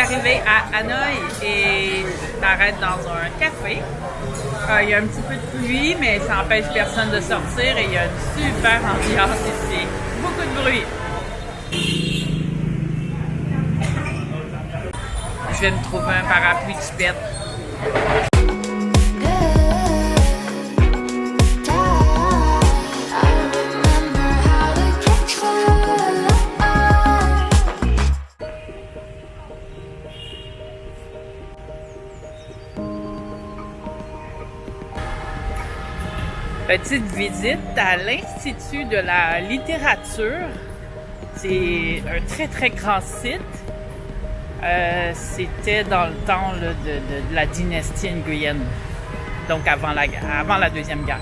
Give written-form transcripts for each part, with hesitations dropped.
d'arriver à Hanoï et t'arrêtes dans un café. Il y a un petit peu de pluie, mais ça n'empêche personne de sortir et il y a une super ambiance ici. Beaucoup de bruit. Je vais me trouver un parapluie qui pète. Petite visite à l'Institut de la littérature. C'est un très très grand site. C'était dans le temps là, de la dynastie Nguyen, donc avant la Deuxième Guerre.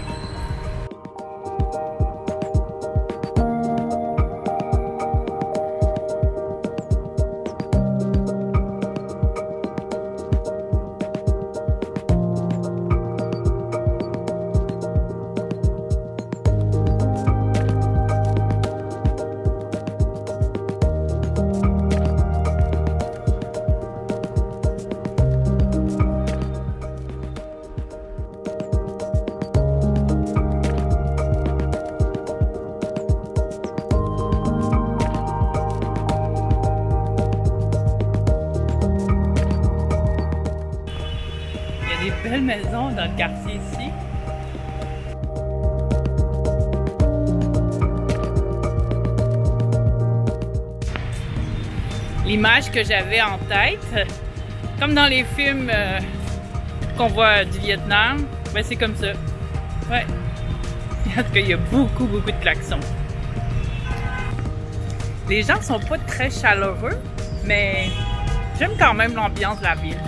Belle maison dans le quartier ici. L'image que j'avais en tête, comme dans les films qu'on voit du Vietnam, ben c'est comme ça. Ouais. En tout cas, il y a beaucoup de klaxons. Les gens sont pas très chaleureux, mais j'aime quand même l'ambiance de la ville.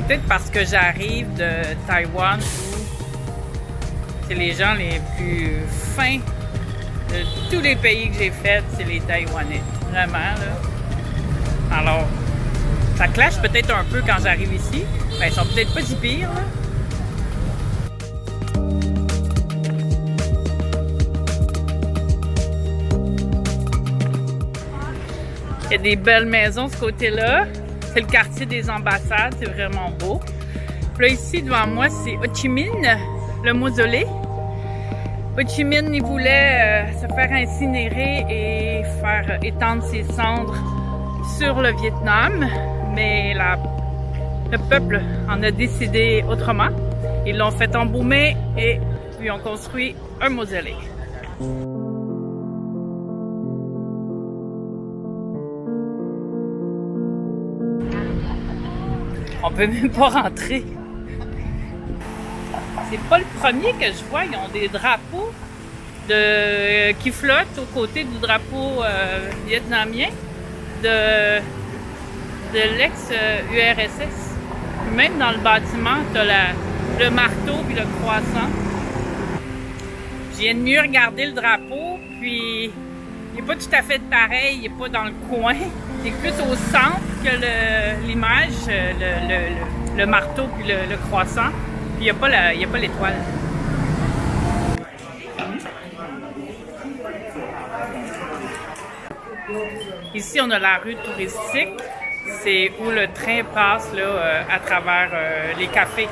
Peut-être parce que j'arrive de Taïwan où c'est les gens les plus fins de tous les pays que j'ai fait, c'est les Taïwanais. Vraiment, là. Alors, ça clash peut-être un peu quand j'arrive ici. Ben, ils sont peut-être pas si pires, là. Il y a des belles maisons de ce côté-là. C'est le quartier des ambassades, c'est vraiment beau. Puis là, ici, devant moi, c'est Ho Chi Minh, le mausolée. Ho Chi Minh, il voulait se faire incinérer et faire étendre ses cendres sur le Vietnam, mais le peuple en a décidé autrement. Ils l'ont fait embaumer et lui ont construit un mausolée. On peut même pas rentrer. C'est pas le premier que je vois. Ils ont des drapeaux qui flottent aux côtés du drapeau vietnamien de l'ex-URSS. Même dans le bâtiment, tu as le marteau puis le croissant. Je viens de mieux regarder le drapeau, puis il n'est pas tout à fait pareil, il n'est pas dans le coin. Il est plus au centre que l'image, le marteau puis le croissant. Puis il n'y a pas l'étoile. Ici, on a la rue touristique. C'est où le train passe là, à travers les cafés.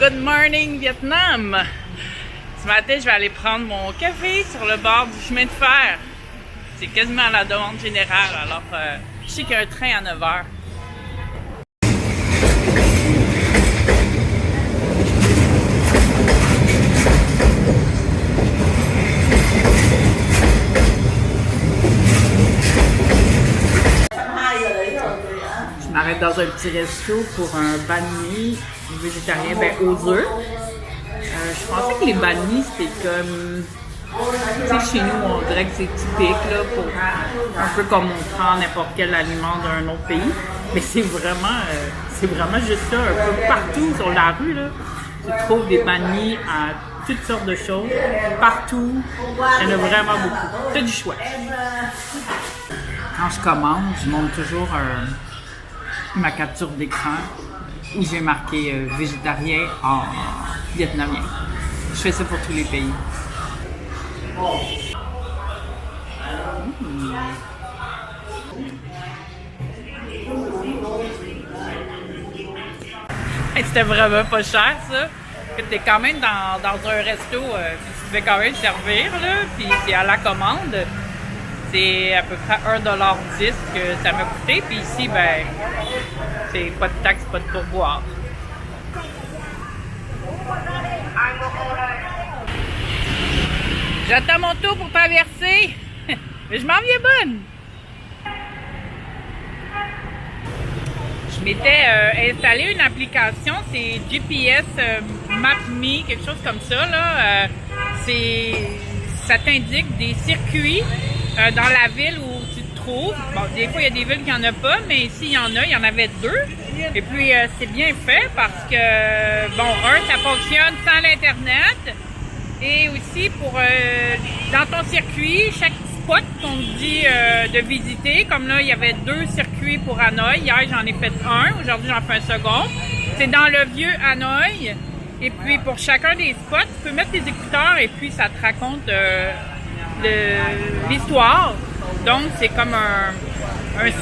Good morning, Vietnam! Ce matin, je vais aller prendre mon café sur le bord du chemin de fer. C'est quasiment à la demande générale, alors je sais qu'il y a un train à 9h. Je m'arrête dans un petit resto pour un banh mi végétarien aux œufs. Je pensais que les banh mi c'était comme, tu sais, chez nous on dirait que c'est typique là, pour un peu comme on prend n'importe quel aliment d'un autre pays, mais c'est vraiment juste ça, un peu partout sur la rue là, tu trouves des banh mi à toutes sortes de choses, partout, il y en a vraiment beaucoup, t'as du choix. Quand je commande, je montre toujours ma capture d'écran où j'ai marqué végétarien en vietnamien. Je fais ça pour tous les pays. Hey, c'était vraiment pas cher, ça. Que t'es quand même dans un resto, puis tu devais quand même servir, là, puis c'est à la commande. C'est à peu près 1,10$ que ça m'a coûté. Puis ici, ben, c'est pas de taxe, pas de pourboire. J'attends mon tour pour traverser. Mais je m'en viens bonne. Je m'étais installé une application, c'est GPS MapMe, quelque chose comme ça, là. Ça t'indique des circuits dans la ville où tu te trouves. Bon, des fois, il y a des villes qui n'y en a pas, mais ici, il y en avait 2. Et puis, c'est bien fait parce que, bon, ça fonctionne sans l'Internet. Et aussi, dans ton circuit, chaque spot qu'on te dit de visiter, comme là, il y avait 2 circuits pour Hanoï. Hier, j'en ai fait un. Aujourd'hui, j'en fais un second. C'est dans le vieux Hanoï. Et puis, pour chacun des spots, tu peux mettre tes écouteurs et puis ça te raconte l'histoire. Donc, c'est comme un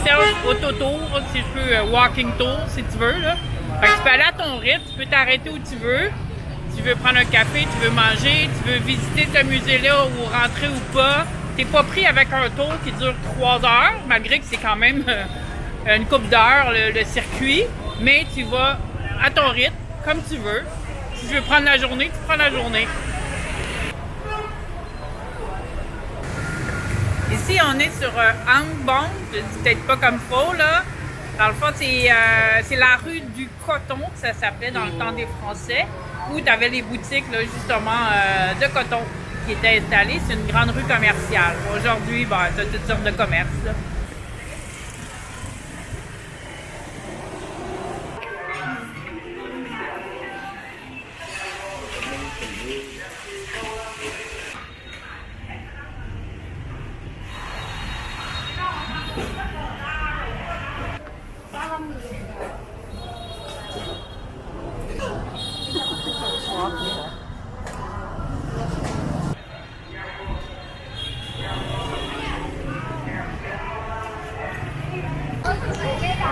self-auto-tour, si je peux, walking tour, si tu veux, là. Fait que tu peux aller à ton rythme, tu peux t'arrêter où tu veux. Tu veux prendre un café, tu veux manger, tu veux visiter ce musée-là ou rentrer ou pas. T'es pas pris avec un tour qui dure 3 heures, malgré que c'est quand même une couple d'heures le circuit. Mais tu vas à ton rythme, comme tu veux. Si tu veux prendre la journée, tu prends la journée. Ici, on est sur Hangbong, je dis peut-être pas comme faux, là. Dans le fond, c'est la rue du coton, que ça s'appelait dans le temps des Français, où tu avais les boutiques, là, justement, de coton qui étaient installées. C'est une grande rue commerciale. Aujourd'hui, ben, tu as toutes sortes de commerces, là.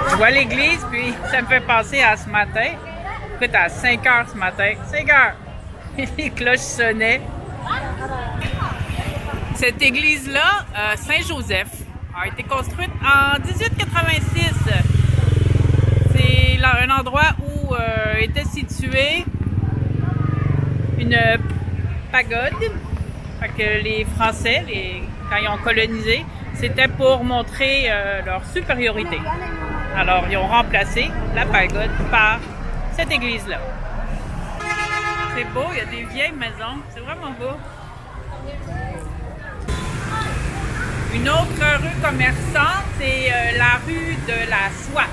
Je vois l'église, puis ça me fait penser à ce matin. Écoute, à 5 h ce matin. 5 h! Les cloches sonnaient. Cette église-là, Saint-Joseph, a été construite en 1886. C'est un endroit où était située une pagode. Fait que les Français, quand ils ont colonisé, c'était pour montrer leur supériorité. Alors, ils ont remplacé la pagode par cette église-là. C'est beau, il y a des vieilles maisons. C'est vraiment beau. Une autre rue commerçante, c'est la rue de la Soie.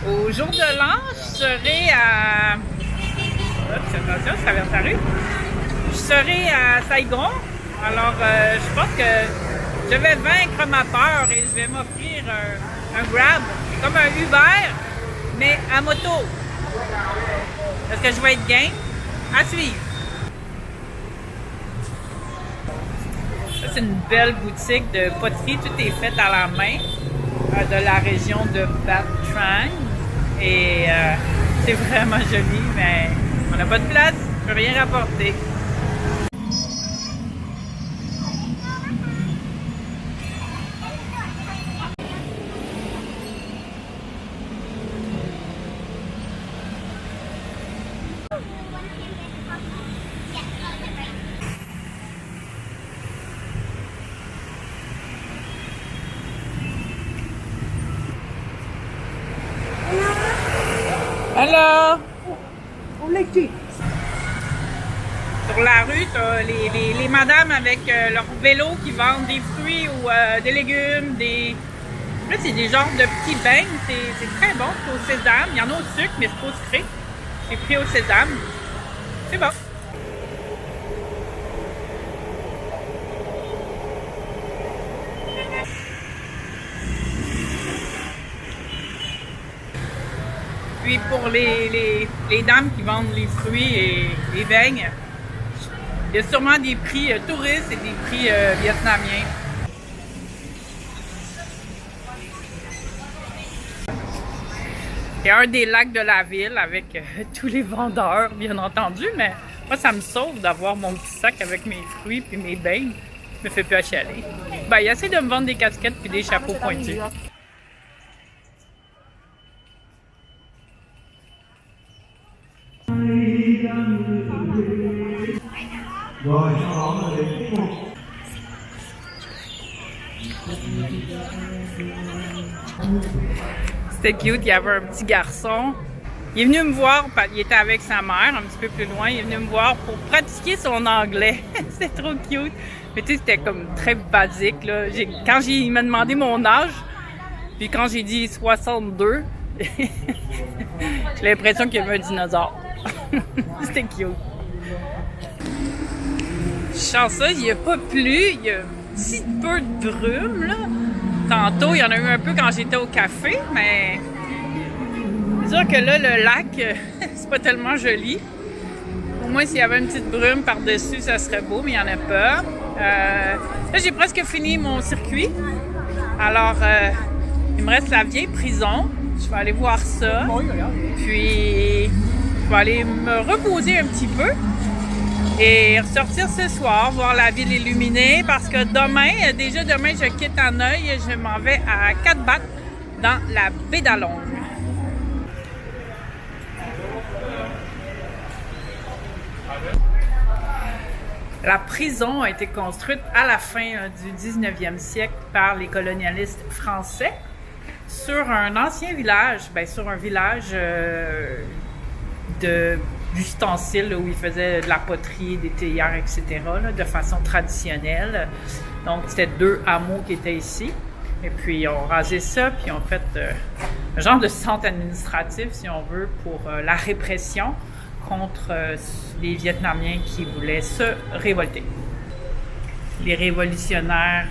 Au jour de l'an, je serai à... Oups, attention, je traverse la rue. Je serai à Saigon. Alors, je pense que je vais vaincre ma peur et je vais m'offrir un Grab. C'est comme un Uber, mais à moto. Est-ce que je vais être game? À suivre. Ça, c'est une belle boutique de poterie. Tout est fait à la main de la région de Bat Trang. Et c'est vraiment joli, mais on n'a pas de place, je peux rien rapporter. Alors, sur la rue, tu as les madames avec leur vélo qui vendent des fruits ou des légumes, Là, c'est des genres de petits beignes, c'est très bon, c'est au sésame. Il y en a au sucre, mais c'est trop sucré. J'ai pris au sésame. C'est bon. Puis pour les dames qui vendent les fruits et les beignes, il y a sûrement des prix touristes et des prix vietnamiens. Il y a un des lacs de la ville avec tous les vendeurs, bien entendu, mais moi, ça me sauve d'avoir mon petit sac avec mes fruits puis mes beignes. Je me fais plus achaler. Ben, il essaie de me vendre des casquettes puis des chapeaux pointus. C'était cute, il y avait un petit garçon. Il est venu me voir, il était avec sa mère un petit peu plus loin, il est venu me voir pour pratiquer son anglais. C'était trop cute. Mais tu sais, c'était comme très basique, là. Quand il m'a demandé mon âge, puis quand j'ai dit 62, j'ai l'impression qu'il y avait un dinosaure. C'était cute. Chanceux, il n'y a pas plu, il y a un petit peu de brume, là. Tantôt, il y en a eu un peu quand j'étais au café, mais c'est sûr que là, le lac, c'est pas tellement joli. Au moins, s'il y avait une petite brume par-dessus, ça serait beau, mais il n'y en a pas. Là, j'ai presque fini mon circuit. Alors, il me reste la vieille prison. Je vais aller voir ça. Puis, je vais aller me reposer un petit peu. Et ressortir ce soir, voir la ville illuminée, parce que demain, déjà demain, je quitte Hanoï et je m'en vais à Cat Bat dans la baie d'Along. La prison a été construite à la fin du 19e siècle par les colonialistes français sur un ancien village, sur un village d'ustensiles où ils faisaient de la poterie, des théières, etc., là, de façon traditionnelle. Donc, c'était 2 hameaux qui étaient ici. Et puis, ils ont rasé ça, puis ils ont fait un genre de centre administratif, si on veut, pour la répression contre les Vietnamiens qui voulaient se révolter. Les révolutionnaires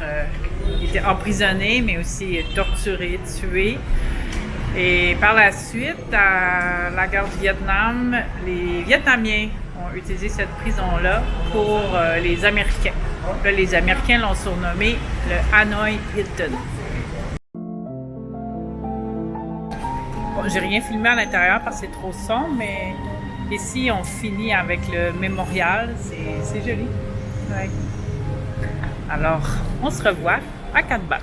étaient emprisonnés, mais aussi torturés, tués. Et par la suite, à la guerre du Vietnam, les Vietnamiens ont utilisé cette prison-là pour les Américains. Là, les Américains l'ont surnommé le Hanoi Hilton. Bon, j'ai rien filmé à l'intérieur parce que c'est trop sombre, mais ici, on finit avec le mémorial. C'est joli. Ouais. Alors, on se revoit à Cat Bat.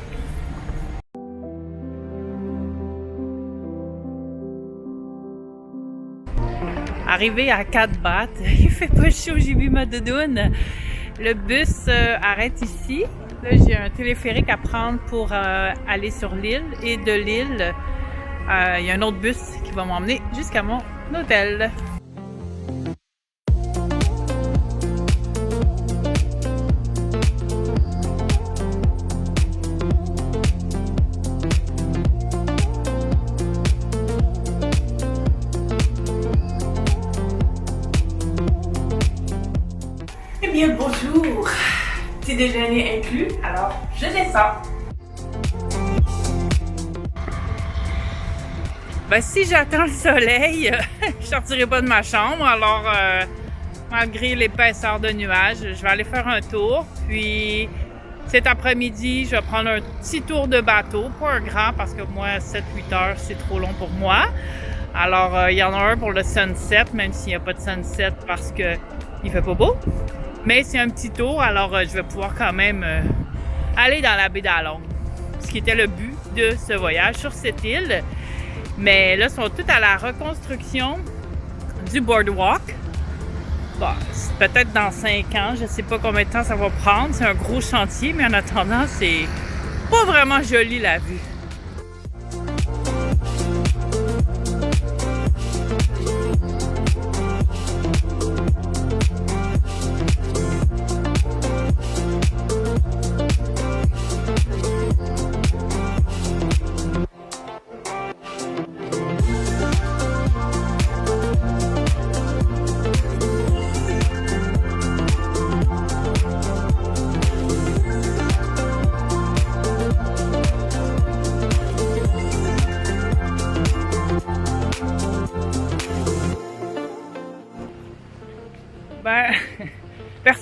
Arrivé à Cat Bat, il fait pas chaud, j'ai vu ma doudoune. Le bus arrête ici. Là, j'ai un téléphérique à prendre pour aller sur l'île. Et de l'île, il y a un autre bus qui va m'emmener jusqu'à mon hôtel. Eh bien, bonjour! Petit déjeuner inclus, alors je descends. Ben, si j'attends le soleil, je sortirai pas de ma chambre, alors malgré l'épaisseur de nuages, je vais aller faire un tour. Puis cet après-midi, je vais prendre un petit tour de bateau, pas un grand parce que moi, 7-8 heures, c'est trop long pour moi. Alors, il y en a un pour le sunset, même s'il n'y a pas de sunset parce que il fait pas beau. Mais c'est un petit tour, alors je vais pouvoir quand même aller dans la baie d'Along. Ce qui était le but de ce voyage sur cette île. Mais là, ils sont tous à la reconstruction du boardwalk. Bon, peut-être dans 5 ans, je ne sais pas combien de temps ça va prendre. C'est un gros chantier, mais en attendant, c'est pas vraiment joli la vue.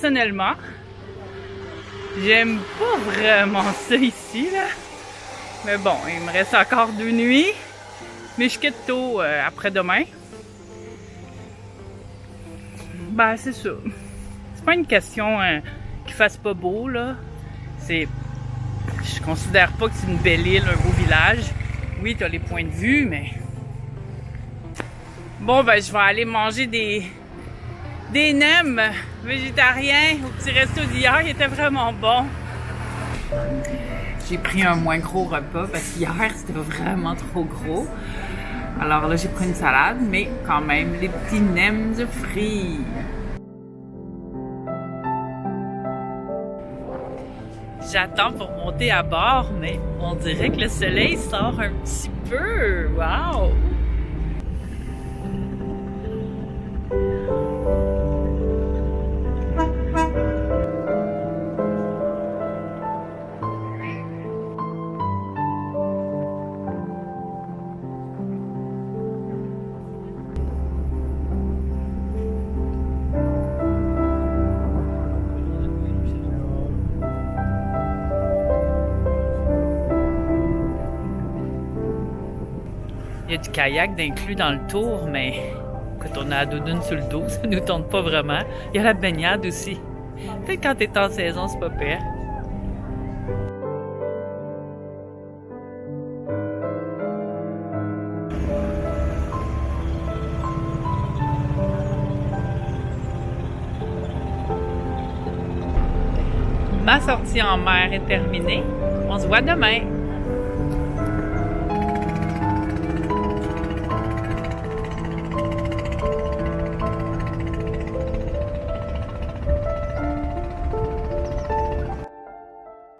personnellement, j'aime pas vraiment ça ici, là. Mais bon, il me reste encore 2 nuits. Mais je quitte tôt après-demain. Ben, c'est ça. C'est pas une question qu'il fasse pas beau, là. C'est... Je considère pas que c'est une belle île, un beau village. Oui, t'as les points de vue, mais... Bon, ben, je vais aller manger des nems végétariens au petit resto d'hier. Il était vraiment bon. J'ai pris un moins gros repas parce qu'hier, c'était vraiment trop gros. Alors là, j'ai pris une salade, mais quand même, les petits nems frits. J'attends pour monter à bord, mais on dirait que le soleil sort un petit peu. Wow! Il y a du kayak d'inclus dans le tour, mais quand on a la doudoune sur le dos, ça nous tente pas vraiment. Il y a la baignade aussi. Peut-être quand t'es en saison, c'est pas pire. Ma sortie en mer est terminée. On se voit demain.